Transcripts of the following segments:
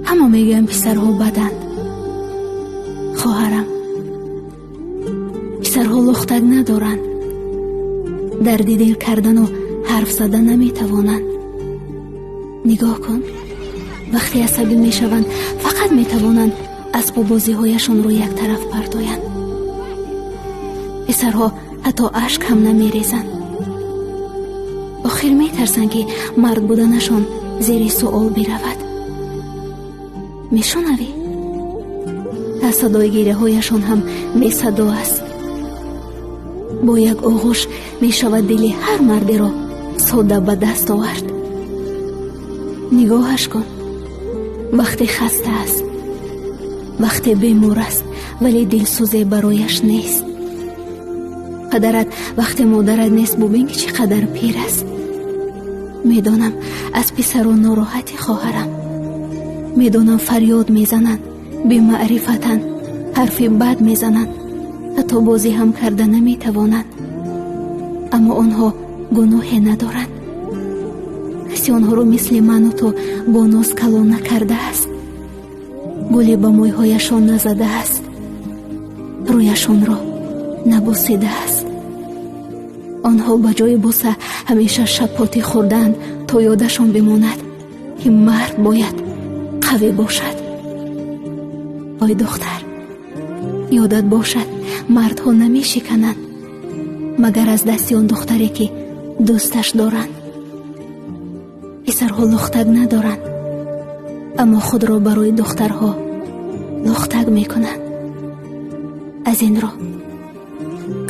همه میگن پسرها بدند. خواهرم، پسرها لختک ندارند. درد دل کردن و حرف زدن نمیتوانند. نگاه کن، وقتی عصبی میشوند فقط میتوانند اسباب بازی هایشون رو یک طرف پرتایند. پسرها حتی اشک هم نمیریزند. آخر میترسند که مرد بودنشون زیر سؤال برود. میشنوی؟ از صدای گریه هایشون هم بی صدا است. با یک آغوش میشود دل هر مردی را ساده به دست آورد. نگاهش کن، وقتی خسته است، وقتی بیمار است ولی دلسوزی برایش نیست. پدرت وقتی مادرت نیست ببین که چقدر پیر است. میدانم از پسر و ناراحتی خواهرم. میدانم فریاد میزنند، بی معرفتند، حرف بد میزنند، حتی بازی هم کرده نمیتوانند. اما آنها گناهی ندارند. کسی آنها رو مثل من و تو با ناز کلان نکرده است. گلی به مویهایشان نزده است. رویشان را نبوسیده است. آنها به جای بوسه همیشه شپاتی خوردند تا یادشان بماند که مرد باید قوی باشد. آی دختر، یادت باشد مردها نمی شکنند مگر از دستی آن دختری که دوستش دارند. پسرها لختک ندارند اما خود را برای دخترها لختک می کنند. از این رو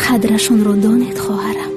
قدرشون رو دانید خواهرم.